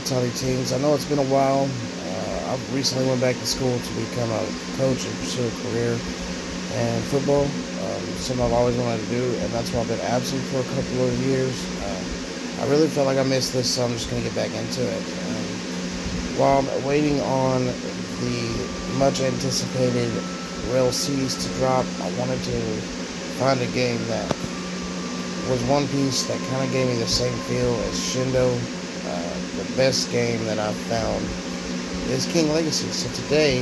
Tiny Tings. I know it's been a while. I recently went back to school to become a coach and pursue a career in football. Something I've always wanted to do, and that's why I've been absent for a couple of years. I really felt like I missed this, so I'm just going to get back into it. While I'm waiting on the much anticipated Rail C's to drop, I wanted to find a game that was one piece that kind of gave me the same feel as Shindo. The best game that I've found is King Legacy. So today,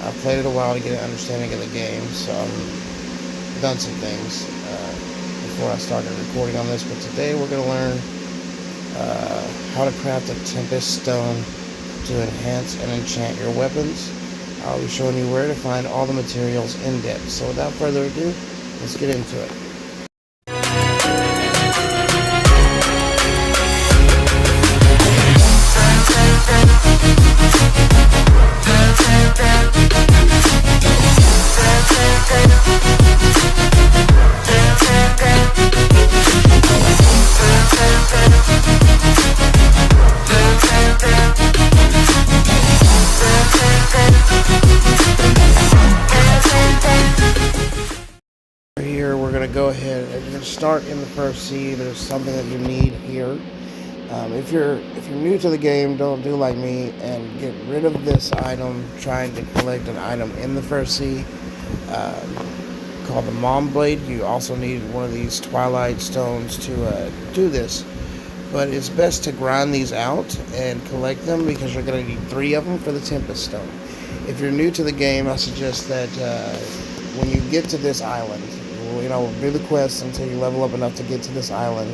I've played it a while to get an understanding of the game, so I've done some things before I started recording on this, but today we're going to learn how to craft a Tempest stone to enhance and enchant your weapons. I'll be showing you where to find all the materials in depth. So without further ado, let's get into it. Here we're going to go ahead and you're going to start in the first sea. There's something that you need here. If you're new to the game, don't do like me and get rid of this item trying to collect an item in the first sea called the Mom Blade. You also need one of these Twilight Stones to do this, but it's best to grind these out and collect them because you're going to need 3 of them for the Tempest Stone. If you're new to the game, I suggest that when you get to this island, do the quest until you level up enough to get to this island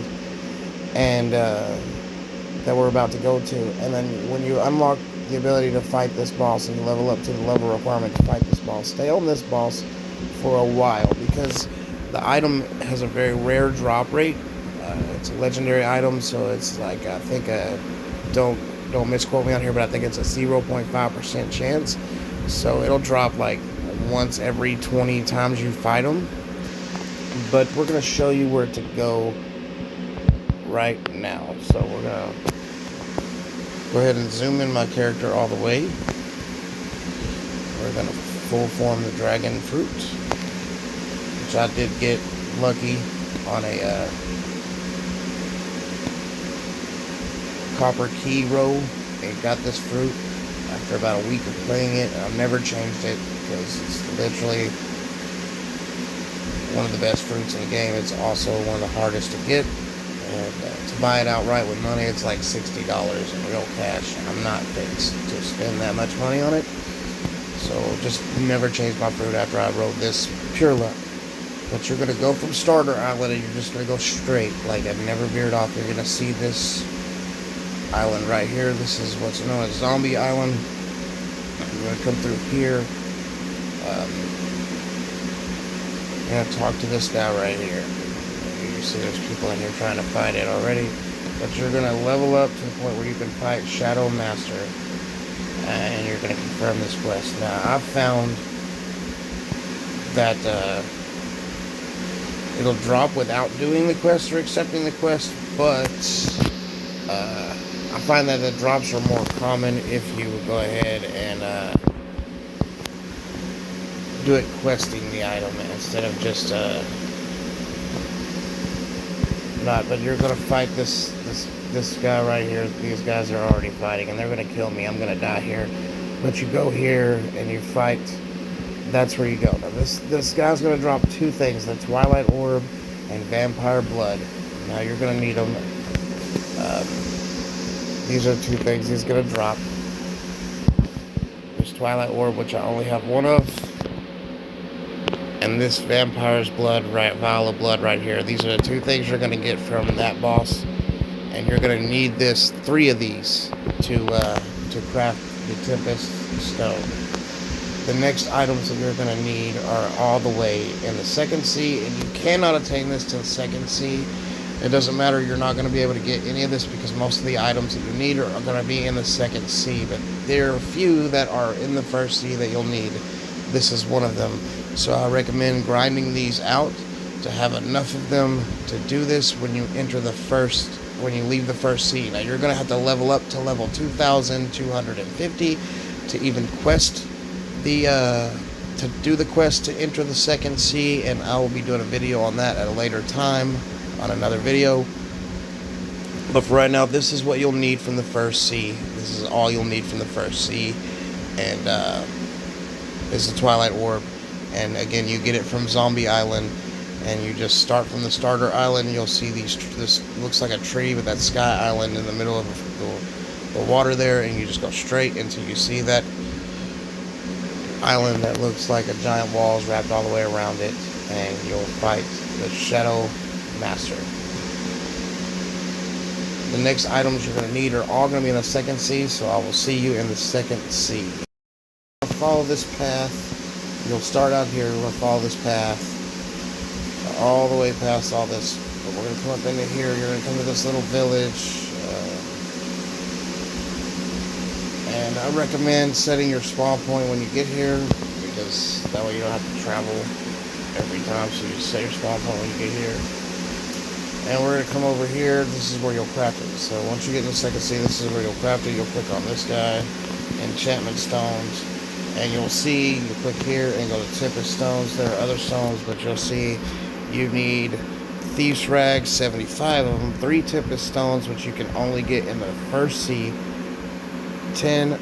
and that we're about to go to, and then when you unlock the ability to fight this boss and you level up to the level requirement to fight this boss, stay on this boss for a while because the item has a very rare drop rate. It's a legendary item, so it's like, I think don't misquote me on here, but I think it's a 0.5% chance, so it'll drop like once every 20 times you fight them. But we're going to show you where to go right now. So we're going to go ahead and zoom in my character all the way. We're going to full form the dragon fruit, which I did get lucky on a copper key roll and got this fruit after about a week of playing it. I've never changed it because it's literally one of the best fruits in the game. It's also one of the hardest to get, and to buy it outright with money, it's like $60 in real cash. I'm not fixed to spend that much money on it, so just never change my fruit after I rode this pure luck. But you're going to go from starter island and you're just going to go straight, like I've never veered off. You're going to see this island right here. This is what's known as Zombie Island. You're going to come through here. I'm going to talk to this guy right here. You see there's people in here trying to fight it already. But you're going to level up to the point where you can fight Shadow Master. And you're going to confirm this quest. Now, I've found that it'll drop without doing the quest or accepting the quest. But I find that the drops are more common if you go ahead and do it questing the item instead of just not. But you're gonna fight this guy right here. These guys are already fighting and they're gonna kill me. I'm gonna die here. But you go here and you fight. That's where you go. Now this guy's gonna drop 2 things: the Twilight Orb and Vampire Blood. Now you're gonna need them. These are 2 things he's gonna drop. There's Twilight Orb, which I only have 1 of. And this Vampire's Blood, Vial of Blood right here. These are the 2 things you're going to get from that boss. And you're going to need 3 of these to craft the Tempest Stone. The next items that you're going to need are all the way in the 2nd sea. And you cannot attain this to the 2nd sea. It doesn't matter, you're not going to be able to get any of this because most of the items that you need are going to be in the 2nd sea. But there are a few that are in the 1st sea that you'll need. This is one of them. So I recommend grinding these out to have enough of them to do this when you enter the first when you leave the first sea. Now you're going to have to level up to level 2,250 to even quest to do the quest to enter the second sea, and I will be doing a video on that at a later time on another video. But for right now, this is what you'll need from the first sea. This is all you'll need from the first sea, and this is the Twilight Orb. And again, you get it from Zombie Island, and you just start from the starter island. You'll see this looks like a tree with that sky island in the middle of the water there, and you just go straight until you see that island that looks like a giant wall is wrapped all the way around it, and you'll fight the Shadow Master. The next items you're going to need are all going to be in the second sea, so I will see you in the second sea. Follow this path. You'll start out here, we'll follow this path all the way past all this. But we're going to come up into here, you're going to come to this little village. And I recommend setting your spawn point when you get here, because that way you don't have to travel every time. So you set your spawn point when you get here. And we're going to come over here. This is where you'll craft it. So once you get in the second sea, this is where you'll craft it. You'll click on this guy, enchantment stones. And you'll see, you click here and go to Tempest stones. There are other stones, but you'll see you need Thieves Rags, 75 of them, 3 Tempest stones, which you can only get in the first sea, 10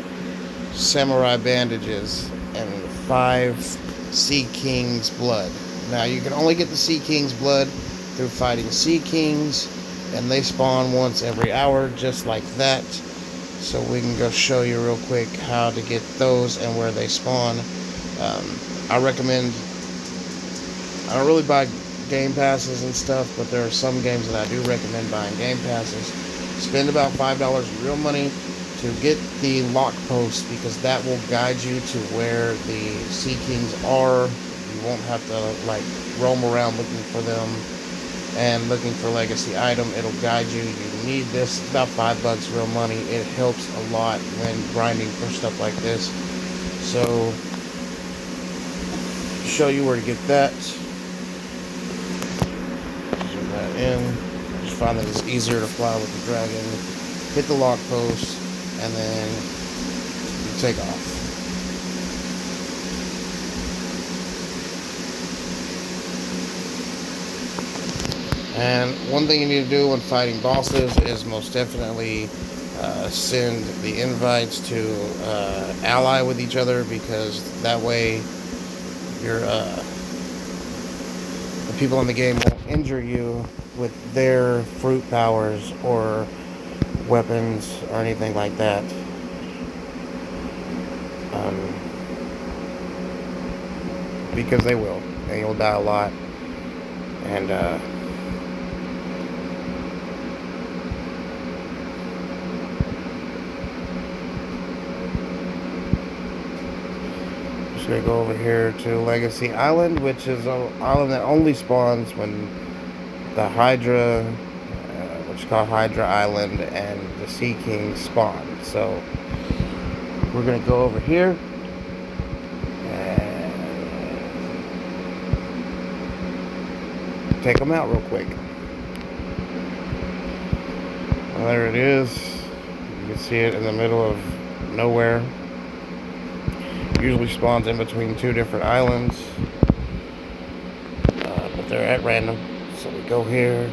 Samurai bandages, and 5 Sea King's blood. Now you can only get the Sea King's blood through fighting Sea Kings, and they spawn once every hour, just like that. So we can go show you real quick how to get those and where they spawn. I recommend, I don't really buy game passes and stuff, but there are some games that I do recommend buying game passes. Spend about $5 real money to get the lock post, because that will guide you to where the Sea Kings are. You won't have to like roam around looking for them and looking for legacy item. It'll guide you. You need this. It's about $5 real money. It helps a lot when grinding for stuff like this. So show you where to get that. Zoom that in. I just find that it's easier to fly with the dragon. Hit the lock post, and then you take off. And one thing you need to do when fighting bosses is most definitely send the invites to ally with each other, because that way your the people in the game won't injure you with their fruit powers or weapons or anything like that. Because they will, and you'll die a lot. And just gonna go over here to Legacy Island, which is an island that only spawns when the Hydra, which is called Hydra Island, and the Sea King spawn. So we're gonna go over here and take them out real quick. Well, there it is. You can see it in the middle of nowhere. Usually spawns in between 2 different islands, but they're at random. So we go here,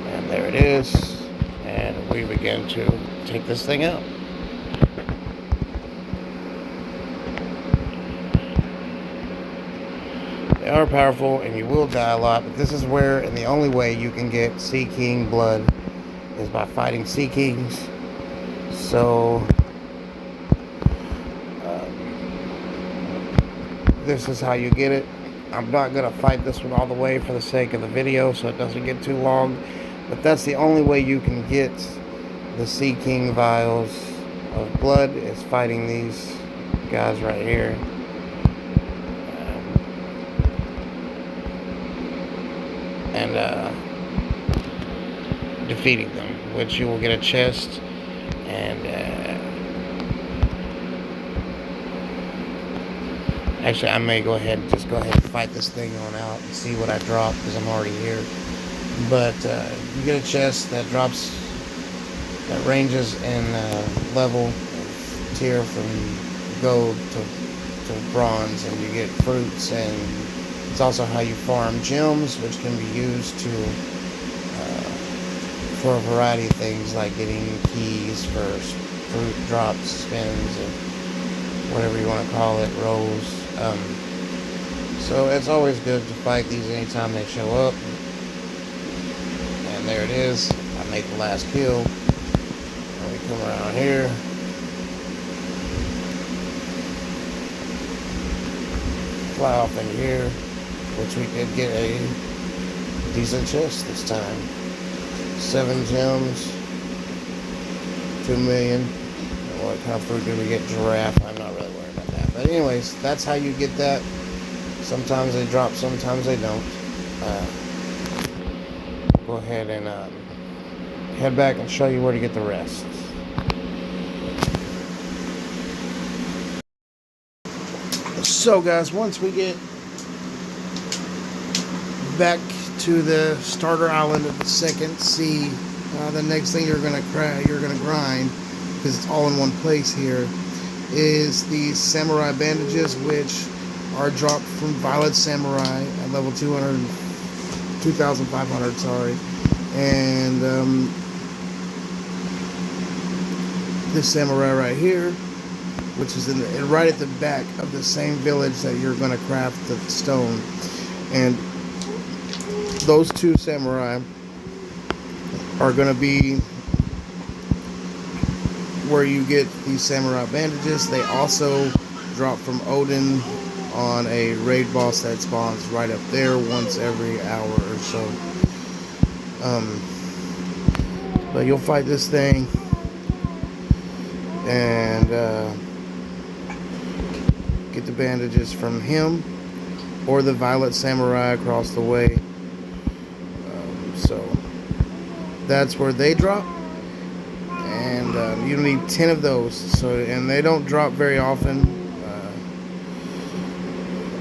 and there it is, and we begin to take this thing out. They are powerful, and you will die a lot, but this is where, and the only way you can get Sea King blood is by fighting Sea Kings. So this is how you get it. I'm not going to fight this one all the way for the sake of the video, so it doesn't get too long, but that's the only way you can get the Sea King vials of blood, is fighting these guys right here. And defeating them, which you will get a chest. And actually, I may go ahead and fight this thing on out and see what I drop, because I'm already here. But you get a chest that ranges in level tier from gold to bronze, and you get fruits, and it's also how you farm gems, which can be used to for a variety of things, like getting keys for fruit drops, spins, or whatever you want to call it, rolls. So it's always good to fight these anytime they show up. And there it is. I make the last kill. And we come around here. Fly off in here, which we did get a decent chest this time. 7 gems, 2 million. What kind of fruit did we get? Giraffe. I'm not really worried about that. But anyways, that's how you get that. Sometimes they drop, sometimes they don't. Go ahead and head back and show you where to get the rest. So guys, once we get back to the starter island of the second sea, the next thing you're gonna grind, because it's all in one place here, is the samurai bandages, which are dropped from Violet Samurai at level 2,500, sorry. And this samurai right here, which is right at the back of the same village that you're going to craft the stone. And those 2 samurai are going to be where you get these samurai bandages. They also drop from Odin on a raid boss that spawns right up there once every hour or so. But you'll fight this thing and get the bandages from him or the Violet Samurai across the way. So that's where they drop, and you need 10 of those. So, and they don't drop very often.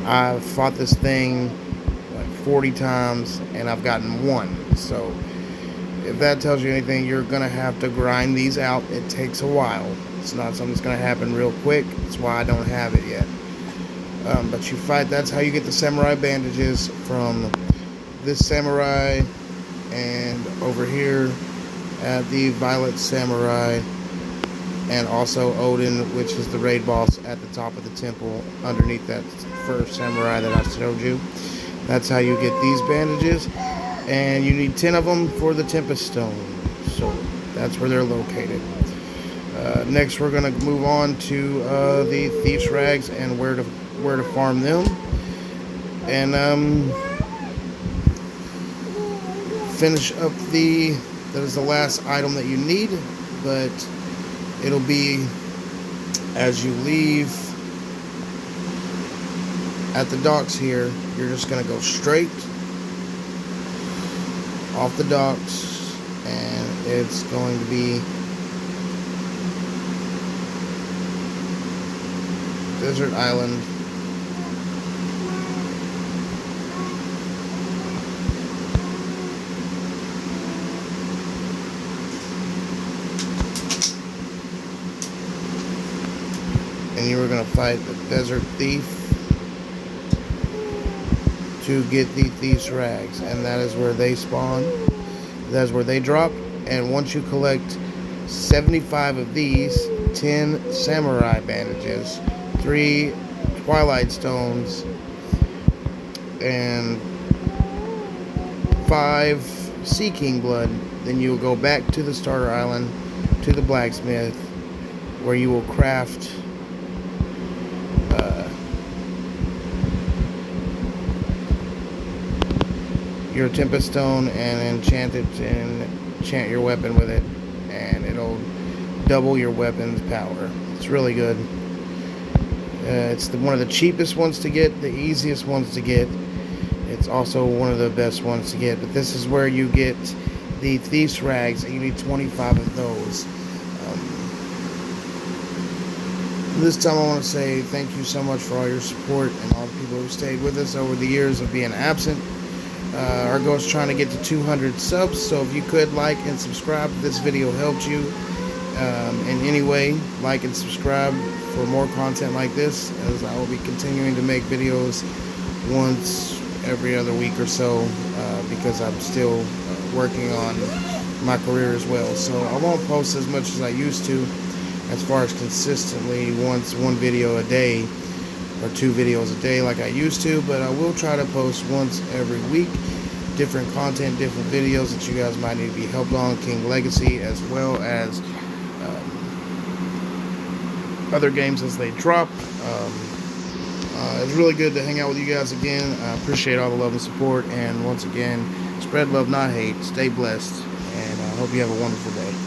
I've fought this thing like 40 times and I've gotten 1. So if that tells you anything, you're gonna have to grind these out. It takes a while. It's not something that's gonna happen real quick. That's why I don't have it yet. But you fight. That's how you get the samurai bandages from this samurai, and over here at the Violet Samurai, and also Odin, which is the raid boss at the top of the temple underneath that first samurai that I showed you. That's how you get these bandages, and you need 10 of them for the Tempest stone. So that's where they're located. Next, we're going to move on to the Thief's Rags and where to farm them, and finish up that is the last item that you need, but it'll be as you leave at the docks here. You're just going to go straight off the docks, and it's going to be Desert Island. And you were going to fight the Desert Thief to get the Thief's Rags, and that is where they spawn. That's where they drop. And once you collect 75 of these, 10 samurai bandages, 3 twilight stones, and 5 Sea King blood, then you will go back to the starter island, to the blacksmith, where you will craft your Tempest stone and enchant it, and enchant your weapon with it, and it'll double your weapon's power. It's really good. It's one of the cheapest ones to get, the easiest ones to get. It's also one of the best ones to get. But this is where you get the Thief's Rags, and you need 25 of those. This time I want to say thank you so much for all your support and all the people who stayed with us over the years of being absent. Our goal is trying to get to 200 subs, so if you could like and subscribe if this video helped you in any way, like and subscribe for more content like this, as I will be continuing to make videos once every other week or so, because I'm still working on my career as well. So I won't post as much as I used to, as far as consistently one video a day or 2 videos a day like I used to, but I will try to post once every week, different content, different videos that you guys might need to be helped on, King Legacy, as well as other games as they drop. It's really good to hang out with you guys again. I appreciate all the love and support, and once again, spread love, not hate. Stay blessed, and I hope you have a wonderful day.